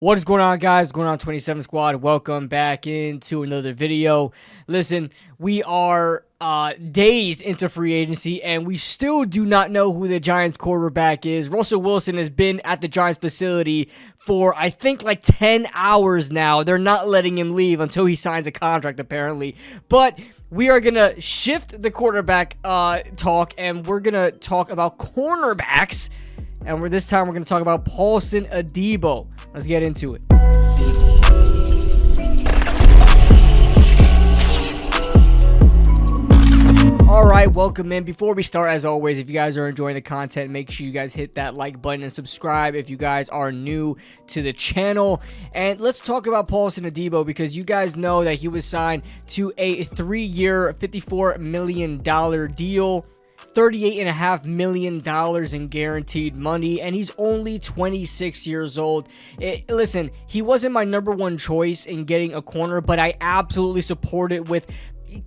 What is going on, guys? What's going on, 27 Squad? Welcome back into another video. Listen, we are days into free agency, and we still do not know who the Giants quarterback is. Russell Wilson has been at the Giants facility for, I think, like 10 hours now. They're not letting him leave until he signs a contract, apparently. But we are going to shift the quarterback talk, and we're going to talk about cornerbacks. And this time we're going to talk about Paulson Adebo. Let's get into it. Alright, welcome in. Before we start, as always, if you guys are enjoying the content, make sure you guys hit that like button and subscribe if you guys are new to the channel. And let's talk about Paulson Adebo, because you guys know that he was signed to a 3-year, $54 million deal. $38.5 million in guaranteed money, and he's only 26 years old. Listen, he wasn't my number one choice in getting a corner, but I absolutely support it with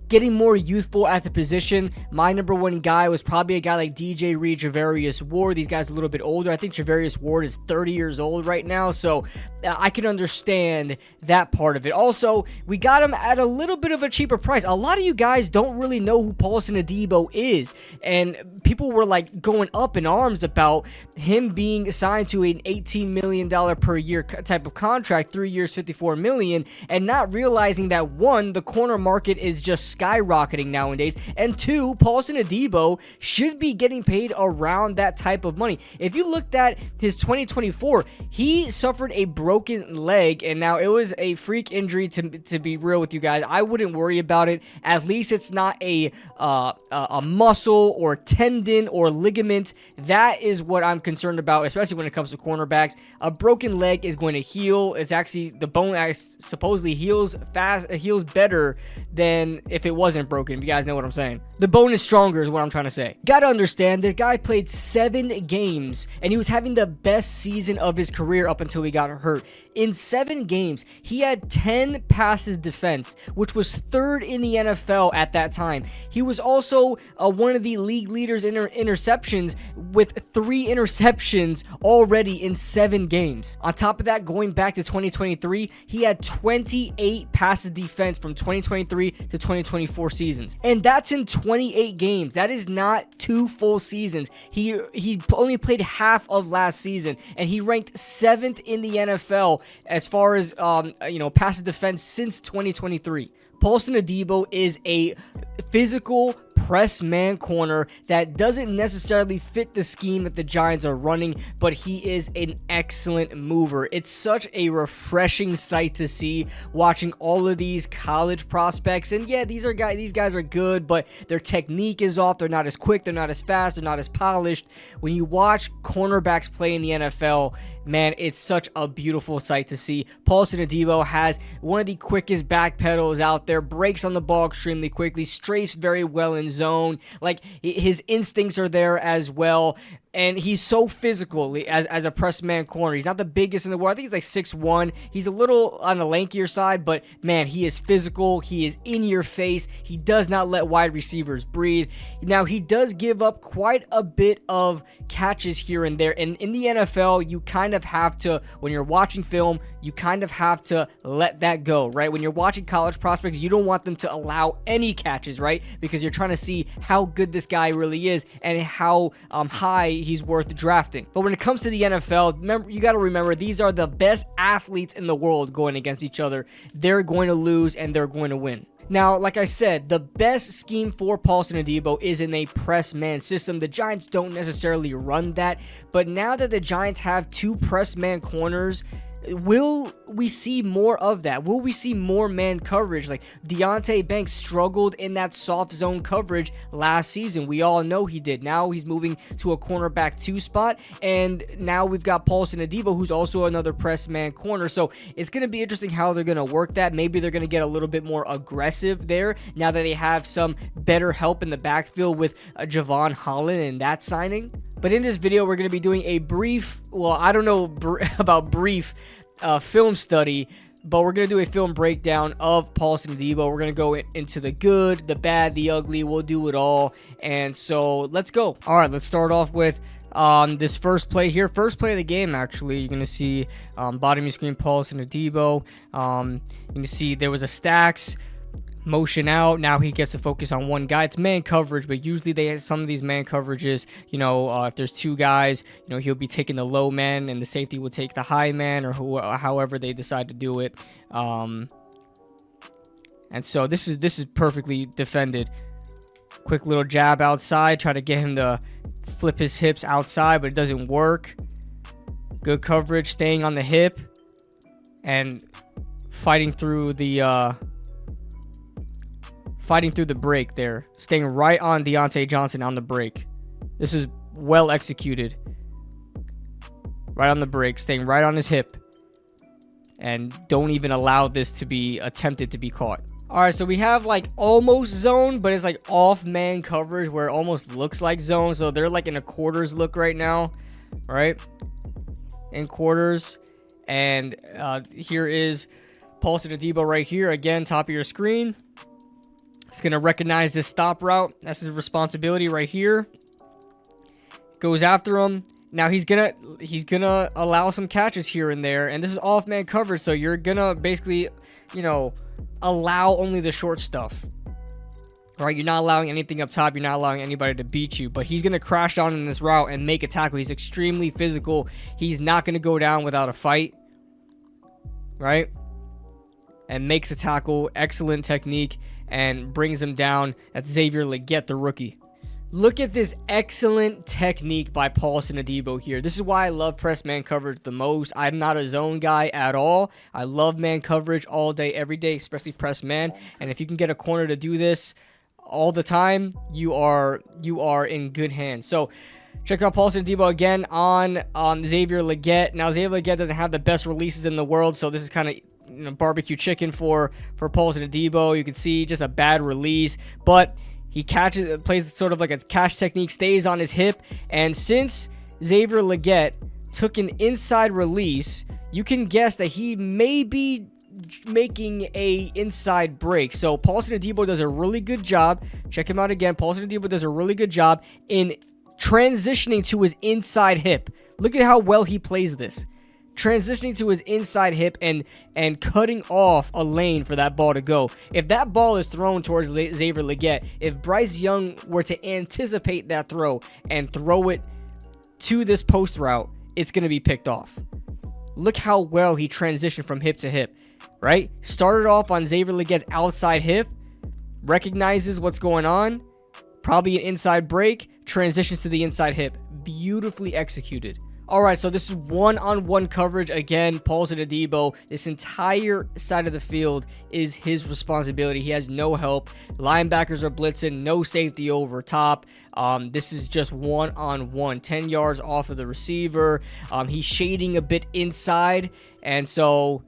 getting more youthful at the position. My number one guy was probably a guy like DJ Reed, Javarius Ward. These guys are a little bit older. I think Javarius Ward is 30 years old right now, so I can understand that part of it. Also, we got him at a little bit of a cheaper price. A lot of you guys don't really know who Paulson Adebo is, and people were like going up in arms about him being signed to an $18 million per year type of contract, 3 years, $54 million, and not realizing that, one, the corner market is just skyrocketing nowadays, and two, Paulson Adebo should be getting paid around that type of money. If you looked at his 2024, he suffered a broken leg, and now it was a freak injury. To be real with you guys, I wouldn't worry about it. At least it's not a muscle or tendon or ligament. That is what I'm concerned about, especially when it comes to cornerbacks. A broken leg is going to heal. It's actually, the bone supposedly heals better than if it wasn't broken, if you guys know what I'm saying. The bone is stronger is what I'm trying to say. Gotta understand, this guy played 7 games, and he was having the best season of his career up until he got hurt. In 7 games, he had 10 passes defense, which was 3rd in the NFL at that time. He was also one of the league leaders in interceptions, with 3 interceptions already in 7 games. On top of that, going back to 2023, he had 28 passes defense from 2023 to 2024 seasons, and that's in 28 games. That is not 2 full seasons. He only played half of last season, and he ranked 7th in the NFL as far as passes defense since 2023. Paulson Adebo is a physical press man corner that doesn't necessarily fit the scheme that the Giants are running, but he is an excellent mover. It's such a refreshing sight to see, watching all of these college prospects. And yeah, these guys are good, but their technique is off. They're not as quick, they're not as fast, they're not as polished. When you watch cornerbacks play in the NFL, man, it's such a beautiful sight to see. Paulson Adebo has one of the quickest back pedals out there, breaks on the ball extremely quickly, strafes very well in zone. Like, his instincts are there as well. And he's so physical as a press man corner. He's not the biggest in the world. I think he's like 6'1". He's a little on the lankier side, but man, he is physical. He is in your face. He does not let wide receivers breathe. Now, he does give up quite a bit of catches here and there. And in the NFL, you kind of have to, when you're watching film, you kind of have to let that go, right? When you're watching college prospects, you don't want them to allow any catches, right? Because you're trying to see how good this guy really is and how high he's worth drafting. But when it comes to the NFL, you got to remember, these are the best athletes in the world going against each other. They're going to lose and they're going to win. Now, like I said, the best scheme for Paulson Adebo is in a press man system. The Giants don't necessarily run that, but now that the Giants have 2 press man corners, will we see more of that? Will we see more man coverage? Like, Deonte Banks struggled in that soft zone coverage last season. We all know he did. Now he's moving to a cornerback 2 spot, and now we've got Paulson Adebo, who's also another press man corner. So it's going to be interesting how they're going to work that. Maybe they're going to get a little bit more aggressive there now that they have some better help in the backfield with Javon Holland and that signing. But in this video, we're going to be doing a brief, well, I don't know about brief, film study, but we're going to do a film breakdown of Paulson Adebo. We're going to go into the good, the bad, the ugly. We'll do it all. And so let's go. All right, let's start off with this first play here, first play of the game. Actually, you're gonna see bottom of your screen, Paulson Adebo. You can see there was a stacks motion out. Now he gets to focus on one guy. It's man coverage, but usually they have some of these man coverages, you know, if there's two guys, you know, he'll be taking the low man and the safety will take the high man, or however they decide to do it. And so this is perfectly defended. Quick little jab outside, try to get him to flip his hips outside, but it doesn't work. Good coverage, staying on the hip and fighting through the break there. Staying right on Deontay Johnson on the break. This is well executed. Right on the break, staying right on his hip. And don't even allow this to be attempted to be caught. All right, so we have like almost zone, but it's like off man coverage where it almost looks like zone. So they're like in a quarters look right now, right? In quarters. And here is Paulson Adebo right here. Again, top of your screen. He's going to recognize this stop route. That's his responsibility right here. Goes after him. Now he's gonna allow some catches here and there. And this is off man coverage, so you're gonna basically, you know, allow only the short stuff. Right? You're not allowing anything up top. You're not allowing anybody to beat you. But he's going to crash down in this route and make a tackle. He's extremely physical. He's not going to go down without a fight. Right? And makes a tackle. Excellent technique. And brings him down. That's Xavier Legette, the rookie. Look at this excellent technique by Paulson Adebo here. This is why I love press man coverage the most. I'm not a zone guy at all. I love man coverage all day, every day, especially press man. And if you can get a corner to do this all the time, you are in good hands. So check out Paulson Adebo again on Xavier Legette. Now Xavier Legette doesn't have the best releases in the world, so this is kind of, you know, barbecue chicken for Paulson Adebo. You can see just a bad release, but he plays sort of like a catch technique, stays on his hip. And since Xavier Legette took an inside release, you can guess that he may be making a inside break. So Paulson Adebo does a really good job. Check him out again. Paulson Adebo does a really good job in transitioning to his inside hip. Look at how well he plays this. Transitioning to his inside hip and cutting off a lane for that ball to go. If that ball is thrown towards Xavier Legette, if Bryce Young were to anticipate that throw and throw it to this post route, it's going to be picked off. Look how well he transitioned from hip to hip, right? Started off on Xavier Legette's outside hip, recognizes what's going on, probably an inside break, transitions to the inside hip. Beautifully executed. All right, so this is one-on-one coverage. Again, Paulson Adebo, this entire side of the field is his responsibility. He has no help. Linebackers are blitzing, no safety over top. This is just one-on-one, 10 yards off of the receiver. He's shading a bit inside, and so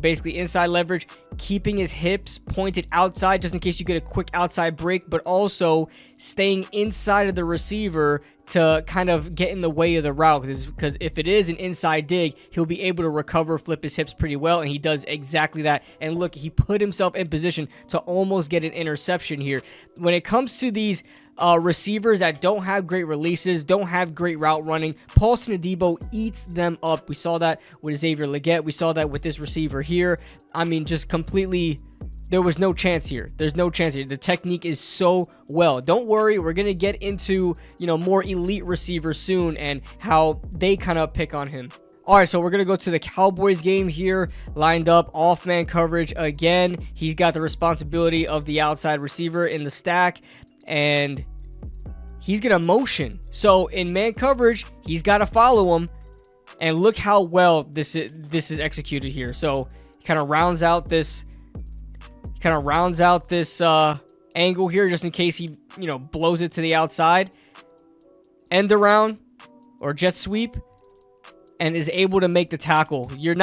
basically inside leverage, keeping his hips pointed outside just in case you get a quick outside break, but also staying inside of the receiver to kind of get in the way of the route, because if it is an inside dig, he'll be able to recover, flip his hips pretty well, and he does exactly that. And look, he put himself in position to almost get an interception here. When it comes to these receivers that don't have great releases, don't have great route running, Paulson Adebo eats them up. We saw that with Xavier Legette. We saw that with this receiver here. I mean, just completely, there was no chance here. There's no chance here. The technique is so well. Don't worry, we're going to get into, you know, more elite receivers soon and how they kind of pick on him. All right, so we're going to go to the Cowboys game here. Lined up, off-man coverage again. He's got the responsibility of the outside receiver in the stack, and he's going to motion. So in man coverage, he's got to follow him, and look how well this is executed here. So he kind of rounds out this angle here just in case he, you know, blows it to the outside. End around or jet sweep, and is able to make the tackle. You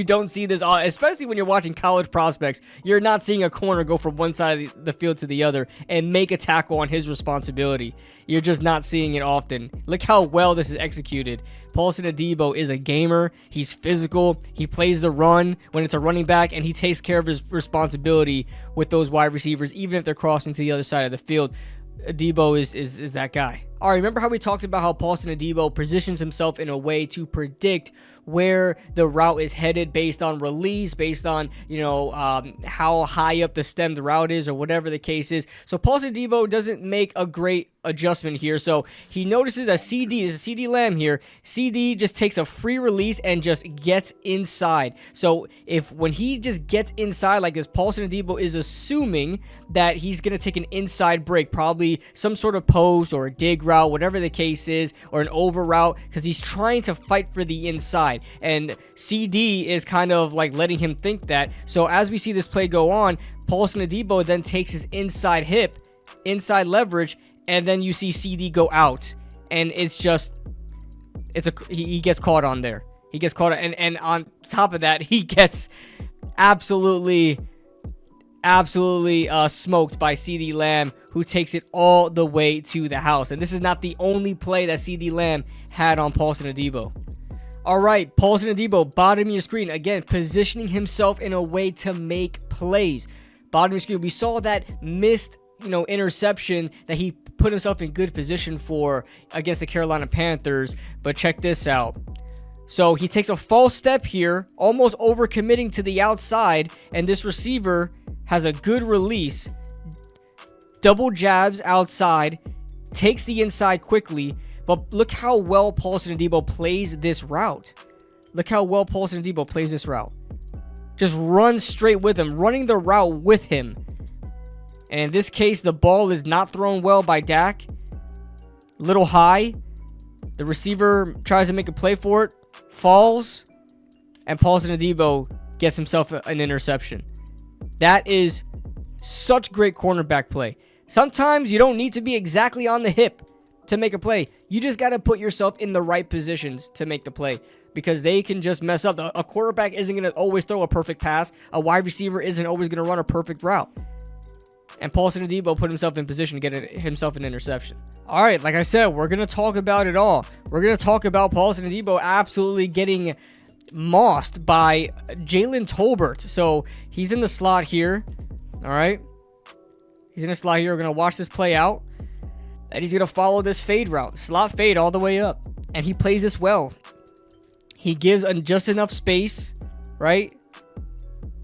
don't see this, especially when you're watching college prospects. You're not seeing a corner go from one side of the field to the other and make a tackle on his responsibility. You're just not seeing it often. Look how well this is executed. Paulson Adebo is a gamer. He's physical. He plays the run when it's a running back, and he takes care of his responsibility with those wide receivers, even if they're crossing to the other side of the field. Adebo is that guy. All right, remember how we talked about how Paulson Adebo positions himself in a way to predict where the route is headed based on release, based on, how high up the stem the route is, or whatever the case is. So Paulson Adebo doesn't make a great adjustment here. So he notices that CD, this is CD Lamb here, CD just takes a free release and just gets inside. So when he just gets inside like this, Paulson Adebo is assuming that he's going to take an inside break, probably some sort of post or a dig route, whatever the case is, or an over route, because he's trying to fight for the inside. And CD is kind of like letting him think that. So as we see this play go on, Paulson Adebo then takes his inside hip, inside leverage, and then you see CD go out. And it's just, he gets caught on there. He gets caught, and on top of that, he gets absolutely smoked by CD Lamb, who takes it all the way to the house. And this is not the only play that CD Lamb had on Paulson Adebo. All right, Paulson Adebo, bottom of your screen. Again, positioning himself in a way to make plays. Bottom of your screen, we saw that missed, interception that he put himself in good position for against the Carolina Panthers. But check this out. So he takes a false step here, almost overcommitting to the outside, and this receiver has a good release, double jabs outside, takes the inside quickly. But look how well Paulson Adebo plays this route. Look how well Paulson Adebo plays this route. Just runs straight with him, running the route with him. And in this case, the ball is not thrown well by Dak. Little high. The receiver tries to make a play for it, falls, and Paulson Adebo gets himself an interception. That is such great cornerback play. Sometimes you don't need to be exactly on the hip to make a play. You just got to put yourself in the right positions to make the play, because they can just mess up. A quarterback isn't going to always throw a perfect pass. A wide receiver isn't always going to run a perfect route. And Paulson Adebo put himself in position to get himself an interception. All right, like I said, we're going to talk about it all. We're going to talk about Paulson Adebo absolutely getting mossed by Jalen Tolbert. So he's in the slot here. All right. He's in the slot here. We're going to watch this play out. And he's going to follow this fade route. Slot fade all the way up. And he plays this well. He gives just enough space, right?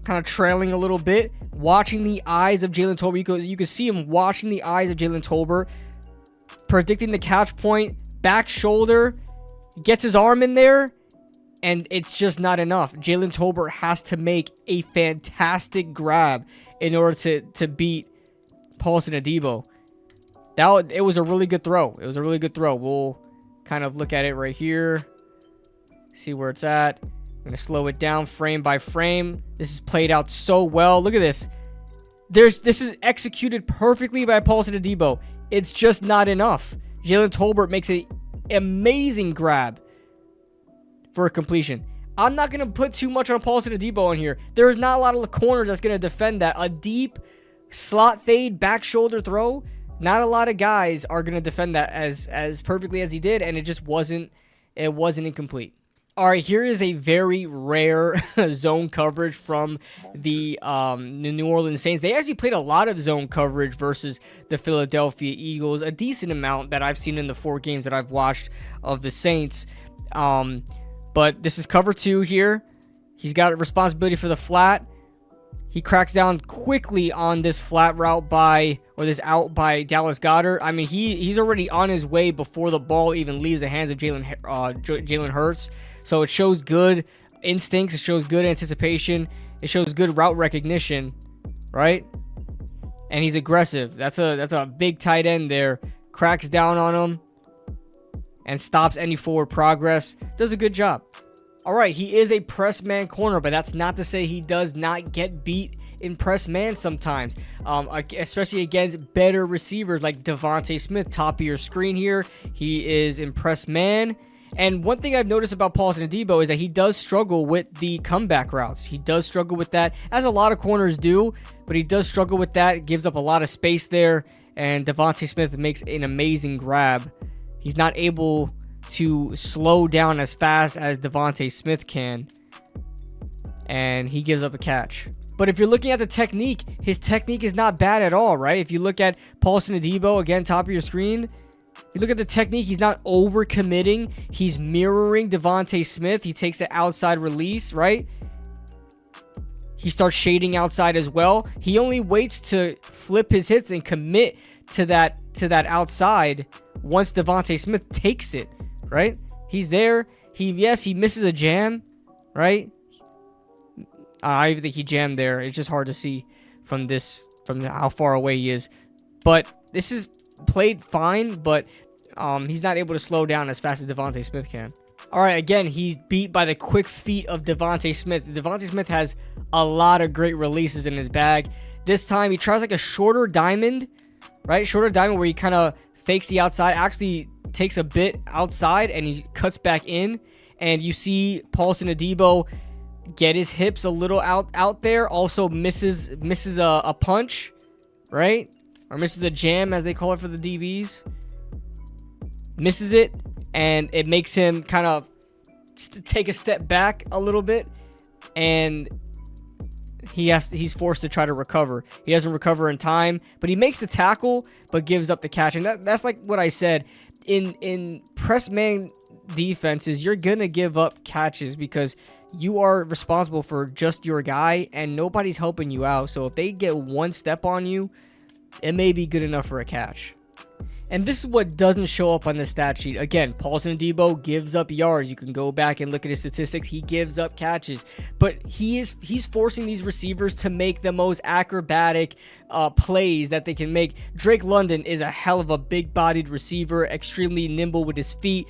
Kind of trailing a little bit. Watching the eyes of Jalen Tolbert. You can see him watching the eyes of Jalen Tolbert. Predicting the catch point. Back shoulder. Gets his arm in there. And it's just not enough. Jalen Tolbert has to make a fantastic grab in order to beat Paulson Adebo. It was a really good throw. It was a really good throw. We'll kind of look at it right here. See where it's at. I'm going to slow it down frame by frame. This is played out so well. Look at this. This is executed perfectly by Paulson Adebo. It's just not enough. Jalen Tolbert makes an amazing grab for a completion. I'm not going to put too much on Paulson Adebo in here. There is not a lot of corners that's going to defend that. A deep slot fade back shoulder throw. Not a lot of guys are going to defend that as perfectly as he did, and it wasn't incomplete. All right, here is a very rare zone coverage from the New Orleans Saints. They actually played a lot of zone coverage versus the Philadelphia Eagles, a decent amount that I've seen in the 4 games that I've watched of the Saints. But this is cover 2 here. He's got responsibility for the flat. He cracks down quickly on this flat route this out by Dallas Goedert. I mean, he's already on his way before the ball even leaves the hands of Jalen Hurts. So it shows good instincts. It shows good anticipation. It shows good route recognition, right? And he's aggressive. That's a big tight end there. Cracks down on him and stops any forward progress. Does a good job. All right, he is a press man corner, but that's not to say he does not get beat in press man sometimes, especially against better receivers like Devontae Smith. Top of your screen here, he is in press man. And one thing I've noticed about Paulson Adebo is that he does struggle with the comeback routes. He does struggle with that, as a lot of corners do, but he does struggle with that. Gives up a lot of space there, and Devontae Smith makes an amazing grab. He's not able to slow down as fast as Devontae Smith can, and he gives up a catch. But if you're looking at the technique, his technique is not bad at all, right? If you look at Paulson Adebo, again, top of your screen, You look at the technique, he's not over-committing. He's mirroring Devontae Smith. He takes the outside release, right? He starts shading outside as well. He only waits to flip his hits and commit to that outside once Devontae Smith takes it, right? He's there. He misses a jam, right? I even think he jammed there. It's just hard to see from how far away he is. But this is played fine, but he's not able to slow down as fast as Devontae Smith can. All right, again, he's beat by the quick feet of Devontae Smith. Devontae Smith has a lot of great releases in his bag. This time, he tries like a shorter diamond, right? Shorter diamond where he kind of fakes the outside, actually takes a bit outside, and he cuts back in. And you see Paulson Adebo get his hips a little out there. Also misses a punch, right? Or misses a jam, as they call it for the DBs. Misses it, and it makes him kind of take a step back a little bit, and he's forced to try to recover. He doesn't recover in time, but he makes the tackle, but gives up the catch. And that's like what I said. In press man defenses, you're gonna give up catches because you are responsible for just your guy, and nobody's helping you out. So if they get one step on you, it may be good enough for a catch. And this is what doesn't show up on the stat sheet. Again, Paulson Adebo gives up yards. You can go back and look at his statistics. He gives up catches. But he's forcing these receivers to make the most acrobatic plays that they can make. Drake London is a hell of a big-bodied receiver, extremely nimble with his feet,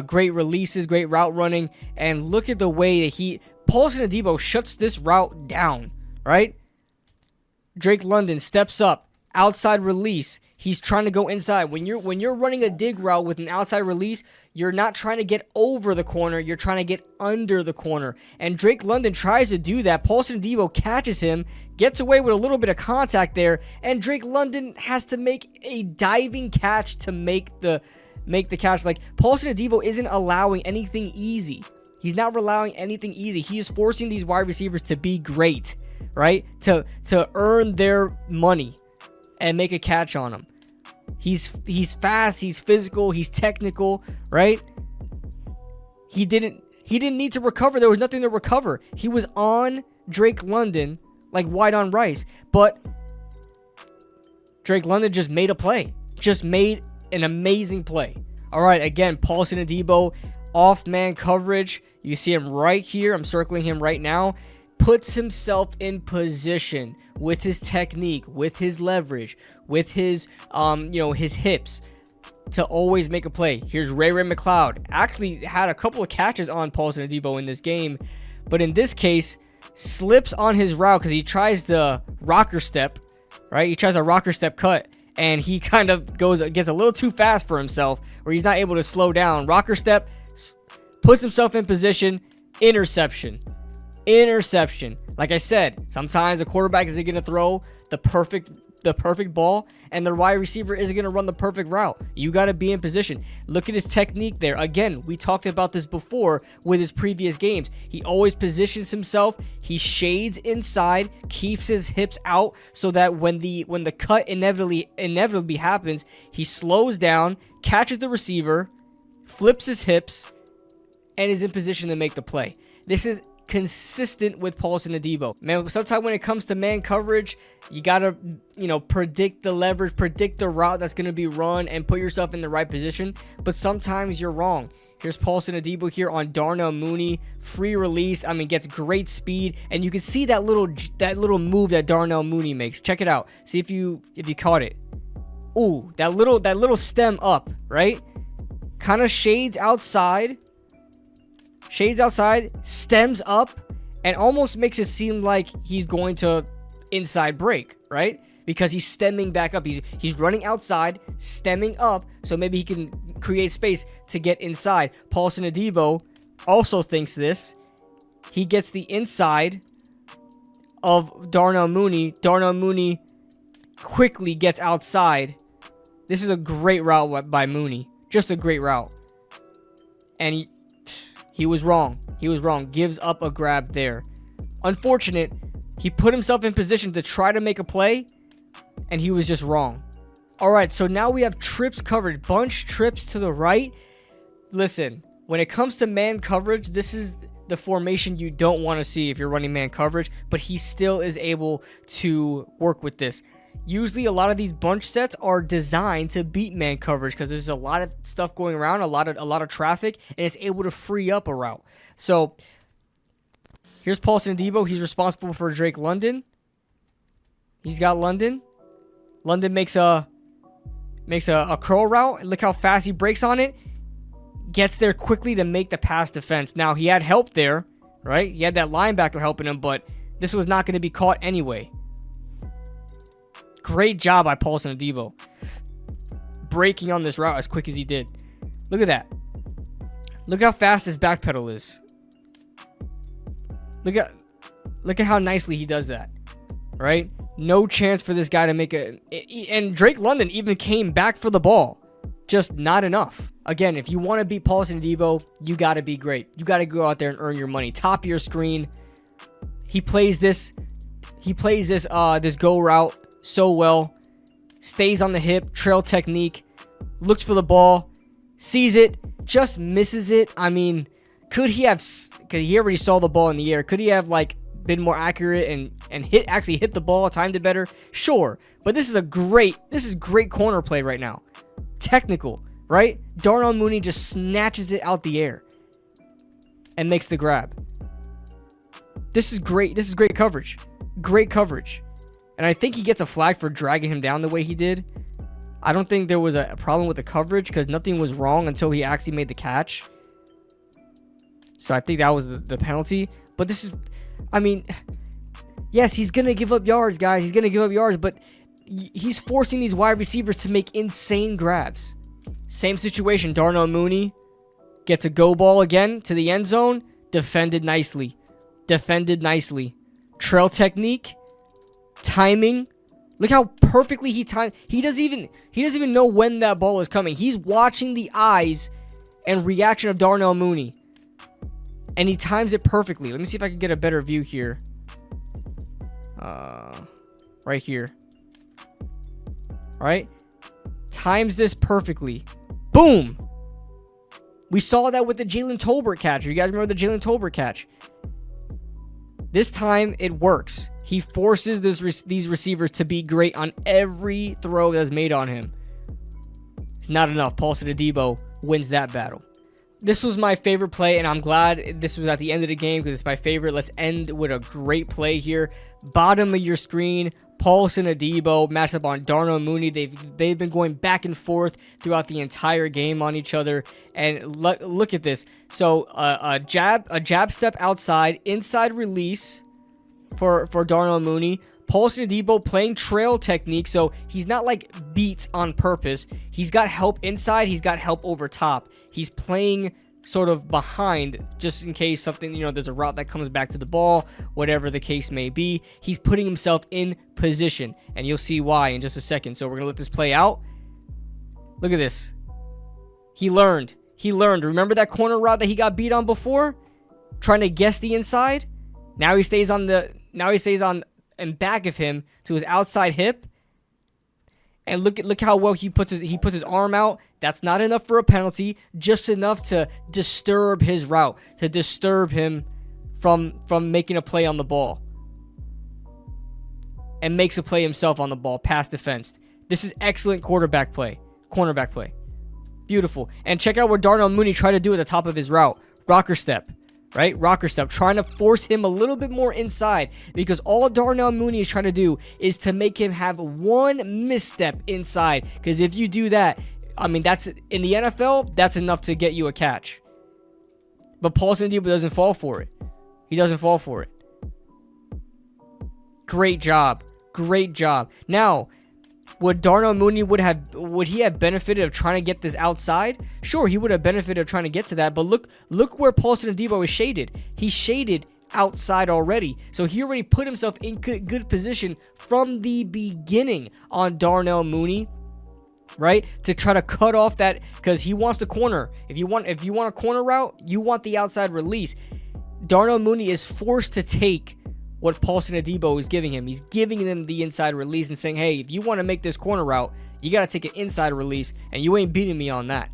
great releases, great route running. And look at the way that Paulson Adebo shuts this route down, right? Drake London steps up, outside release. He's trying to go inside. When you're running a dig route with an outside release, you're not trying to get over the corner. You're trying to get under the corner. And Drake London tries to do that. Paulson Adebo catches him, gets away with a little bit of contact there, and Drake London has to make a diving catch to make the catch. Like, Paulson Adebo isn't allowing anything easy. He's not allowing anything easy. He is forcing these wide receivers to be great, right? To earn their money and make a catch on him. He's fast, he's physical, he's technical, right? He didn't need to recover. There was nothing to recover. He was on Drake London like white on rice. But Drake London just made a play. Just made an amazing play. All right, again, Paulson Adebo, off man coverage. You see him right here. I'm circling him right now. Puts himself in position with his technique, with his leverage, with his his hips to always make a play. Here's Ray McCloud. Actually had a couple of catches on Paulson Adebo in this game, but in this case slips on his route because he tries the rocker step, right? He tries a rocker step cut, and he kind of gets a little too fast for himself, where he's not able to slow down. Rocker step, puts himself in position, interception. Like I said, sometimes the quarterback isn't going to throw the perfect ball, and the wide receiver isn't going to run the perfect route. You got to be in position. Look at his technique there. Again, we talked about this before with his previous games. He always positions himself. He shades inside, keeps his hips out, so that when the cut inevitably happens, he slows down, catches the receiver, flips his hips, and is in position to make the play. This is consistent with Paulson Adebo. Man, sometimes when it comes to man coverage, you gotta, predict the leverage, predict the route that's gonna be run, and put yourself in the right position. But sometimes you're wrong. Here's Paulson Adebo here on Darnell Mooney, free release. Gets great speed, and you can see that little move that Darnell Mooney makes. Check it out. See if you caught it. Ooh, that little stem up, right? Kind of shades outside, stems up, and almost makes it seem like he's going to inside break, right? Because he's stemming back up. He's running outside, stemming up, so maybe he can create space to get inside. Paulson Adebo also thinks this. He gets the inside of Darnell Mooney. Darnell Mooney quickly gets outside. This is a great route by Mooney. Just a great route. And he was wrong. Gives up a grab there. Unfortunate. He put himself in position to try to make a play, and he was just wrong. All right, so now we have trips covered. Bunch trips to the right. Listen, when it comes to man coverage, this is the formation you don't want to see if you're running man coverage, but he still is able to work with this. Usually a lot of these bunch sets are designed to beat man coverage because there's a lot of stuff going around, a lot of traffic, and it's able to free up a route. So here's Paulson Adebo. He's responsible for Drake London. He's got London. London makes a curl route, and look how fast he breaks on it. Gets there quickly to make the pass defense. Now, he had help there, right? He had that linebacker helping him, but this was not going to be caught anyway. Great job by Paulson Adebo. Breaking on this route as quick as he did. Look at that. Look how fast his back pedal is. Look at how nicely he does that, right? No chance for this guy to make a... And Drake London even came back for the ball. Just not enough. Again, if you want to beat Paulson Adebo, you got to be great. You got to go out there and earn your money. Top of your screen. He plays this go route so well. Stays on the hip. Trail technique. Looks for the ball. Sees it. Just misses it. I mean, could he have... Because he already saw the ball in the air. Could he have, like, been more accurate and actually hit the ball, timed it better? Sure. But this is great corner play right now. Technical, right? Darnell Mooney just snatches it out the air and makes the grab. This is great. This is great coverage. Great coverage. And I think he gets a flag for dragging him down the way he did. I don't think there was a problem with the coverage because nothing was wrong until he actually made the catch. So I think that was the penalty. But this is... I mean, yes, he's going to give up yards, guys. He's going to give up yards, but he's forcing these wide receivers to make insane grabs. Same situation. Darnell Mooney gets a go ball again to the end zone. Defended nicely. Trail technique. Timing. Look how perfectly he timed. He doesn't even know when that ball is coming. He's watching the eyes and reaction of Darnell Mooney. And he times it perfectly. Let me see if I can get a better view here. Right here. All right. Times this perfectly. Boom. We saw that with the Jalen Tolbert catch. You guys remember the Jalen Tolbert catch? This time it works. He forces these receivers to be great on every throw that's made on him. Not enough. Paulson Adebo wins that battle. This was my favorite play, and I'm glad this was at the end of the game because it's my favorite. Let's end with a great play here. Bottom of your screen, Paulson Adebo matched up on Darnell Mooney. They've been going back and forth throughout the entire game on each other. And look at this. So a jab step outside, inside release for Darnell Mooney. Paulson Adebo playing trail technique, so he's not like beats on purpose. He's got help inside. He's got help over top. He's playing sort of behind just in case something, there's a route that comes back to the ball, whatever the case may be. He's putting himself in position, and you'll see why in just a second. So we're going to let this play out. Look at this. He learned. Remember that corner route that he got beat on before? Trying to guess the inside? Now he stays on and back of him to his outside hip. And look how well he puts his arm out. That's not enough for a penalty, just enough to disturb his route, to disturb him from making a play on the ball. And makes a play himself on the ball, pass defense. This is excellent cornerback play. Beautiful. And check out what Darnell Mooney tried to do at the top of his route. Rocker step. Right? Rocker step. Trying to force him a little bit more inside. Because all Darnell Mooney is trying to do is to make him have one misstep inside. Because if you do that, I mean, that's in the NFL, that's enough to get you a catch. But Paulson Adebo doesn't fall for it. He doesn't fall for it. Great job. Now, would Darnell Mooney would he have benefited of trying to get this outside? Sure, he would have benefited of trying to get to that, but look where Paulson Adebo is shaded. He's shaded outside already. So he already put himself in good position from the beginning on Darnell Mooney, right? To try to cut off that, because he wants the corner. If you want a corner route, you want the outside release. Darnell Mooney is forced to take what Paulson Adebo is giving him. He's giving him the inside release and saying, hey, if you want to make this corner route, You got to take an inside release, and you ain't beating me on that.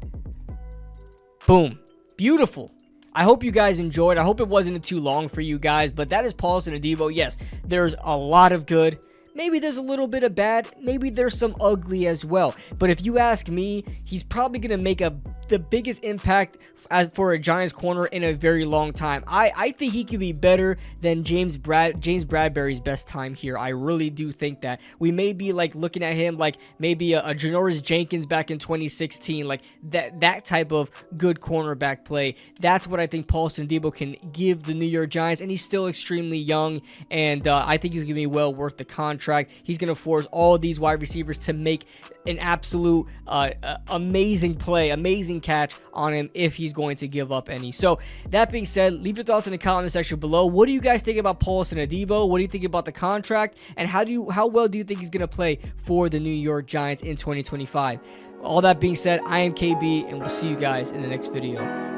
Boom. Beautiful. I hope you guys enjoyed. I hope it wasn't too long for you guys, but that is Paulson Adebo. Yes, there's a lot of good. Maybe there's a little bit of bad. Maybe there's some ugly as well. But if you ask me, he's probably going to make the biggest impact for a Giants corner in a very long time. I think he could be better than James Bradbury's best time here. I really do think that. We may be like looking at him like maybe a Janoris Jenkins back in 2016, like that type of good cornerback play. That's what I think Paulson Adebo can give the New York Giants, and he's still extremely young, and I think he's going to be well worth the contract. He's going to force all these wide receivers to make an absolute amazing play, amazing catch on him if he's going to give up any. So that being said, leave your thoughts in the comment section below. What do you guys think about Paulson Adebo? What do you think about the contract? And how well do you think he's going to play for the New York Giants in 2025? All that being said, I am KB, and we'll see you guys in the next video.